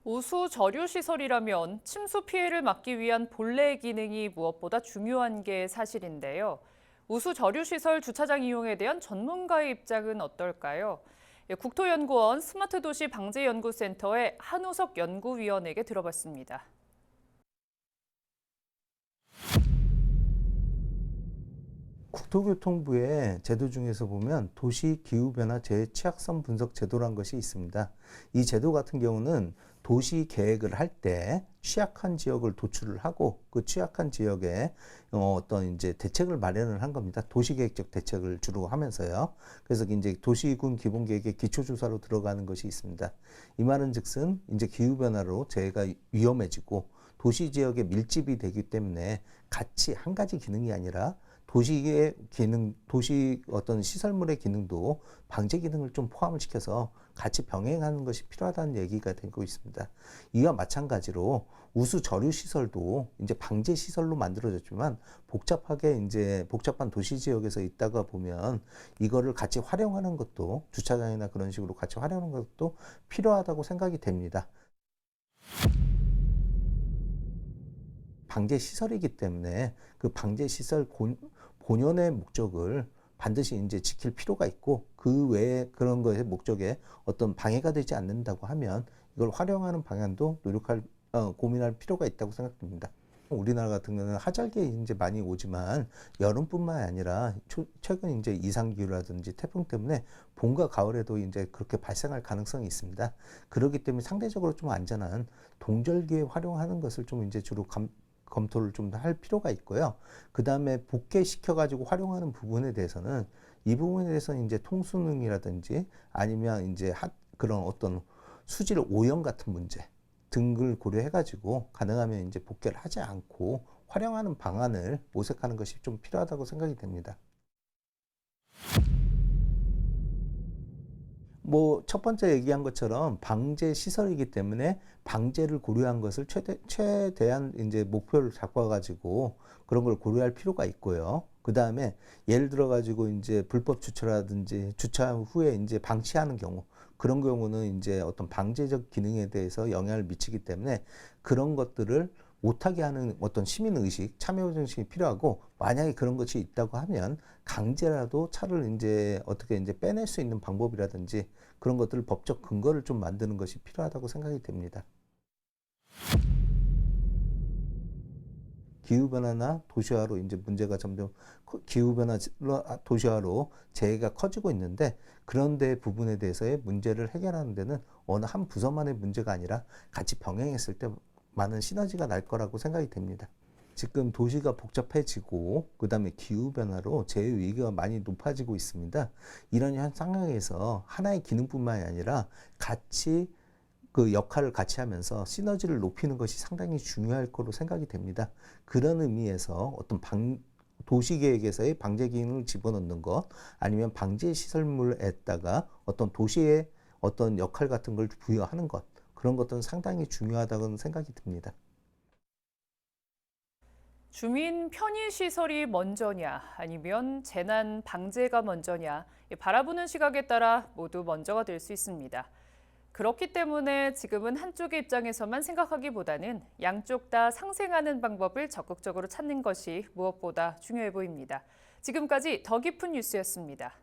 우수 저류 시설이라면 침수 피해를 막기 위한 본래 기능이 무엇보다 중요한 게 사실인데요. 우수 저류 시설 주차장 이용에 대한 전문가의 입장은 어떨까요? 국토연구원 스마트 도시 방재 연구센터의 한우석 연구위원에게 들어봤습니다. 국토교통부의 제도 중에서 보면 도시 기후변화 재취약성 분석 제도란 것이 있습니다. 이 제도 같은 경우는 도시 계획을 할 때 취약한 지역을 도출을 하고 그 취약한 지역에 어떤 이제 대책을 마련을 한 겁니다. 도시계획적 대책을 주로 하면서요. 그래서 이제 도시군 기본계획의 기초조사로 들어가는 것이 있습니다. 이 말은즉슨 이제 기후변화로 재해가 위험해지고 도시 지역에 밀집이 되기 때문에 같이 한 가지 기능이 아니라 도시의 기능, 도시 어떤 시설물의 기능도 방제 기능을 좀 포함을 시켜서 같이 병행하는 것이 필요하다는 얘기가 되고 있습니다. 이와 마찬가지로 우수 저류 시설도 이제 방제 시설로 만들어졌지만 복잡하게 이제 복잡한 도시 지역에서 있다가 보면 이거를 같이 활용하는 것도 주차장이나 그런 식으로 같이 활용하는 것도 필요하다고 생각이 됩니다. 방제 시설이기 때문에 그 방제 시설 본연의 목적을 반드시 이제 지킬 필요가 있고 그 외에 그런 거의 목적에 어떤 방해가 되지 않는다고 하면 이걸 활용하는 방향도 고민할 필요가 있다고 생각됩니다. 우리나라 같은 경우는 하절기에 이제 많이 오지만 여름뿐만 아니라 최근 이제 이상기후라든지 태풍 때문에 봄과 가을에도 이제 그렇게 발생할 가능성이 있습니다. 그렇기 때문에 상대적으로 좀 안전한 동절기에 활용하는 것을 좀 이제 주로 검토를 좀 더 할 필요가 있고요. 그 다음에 복개시켜가지고 활용하는 부분에 대해서는 이 부분에 대해서는 이제 통수능이라든지 아니면 이제 그런 어떤 수질 오염 같은 문제 등을 고려해가지고 가능하면 이제 복개를 하지 않고 활용하는 방안을 모색하는 것이 좀 필요하다고 생각이 됩니다. 첫 번째 얘기한 것처럼 방제 시설이기 때문에 방제를 고려한 것을 최대한 이제 목표를 잡아가지고 그런 걸 고려할 필요가 있고요. 그 다음에 예를 들어가지고 이제 불법 주차라든지 주차 후에 이제 방치하는 경우 그런 경우는 이제 어떤 방제적 기능에 대해서 영향을 미치기 때문에 그런 것들을 못하게 하는 어떤 시민의식, 참여정신이 필요하고 만약에 그런 것이 있다고 하면 강제라도 차를 이제 어떻게 이제 빼낼 수 있는 방법이라든지 그런 것들을 법적 근거를 좀 만드는 것이 필요하다고 생각이 됩니다. 기후변화나 도시화로 이제 문제가 점점 기후변화 도시화로 재해가 커지고 있는데 그런데 부분에 대해서의 문제를 해결하는 데는 어느 한 부서만의 문제가 아니라 같이 병행했을 때 많은 시너지가 날 거라고 생각이 됩니다. 지금 도시가 복잡해지고 그다음에 기후변화로 재해 위기가 많이 높아지고 있습니다. 이런 상황에서 하나의 기능뿐만이 아니라 같이 그 역할을 같이 하면서 시너지를 높이는 것이 상당히 중요할 거로 생각이 됩니다. 그런 의미에서 어떤 도시계획에서의 방제 기능을 집어넣는 것 아니면 방제 시설물에다가 어떤 도시의 어떤 역할 같은 걸 부여하는 것 그런 것들은 상당히 중요하다고 생각이 듭니다. 주민 편의시설이 먼저냐 아니면 재난 방제가 먼저냐 바라보는 시각에 따라 모두 먼저가 될 수 있습니다. 그렇기 때문에 지금은 한쪽의 입장에서만 생각하기보다는 양쪽 다 상생하는 방법을 적극적으로 찾는 것이 무엇보다 중요해 보입니다. 지금까지 더 깊은 뉴스였습니다.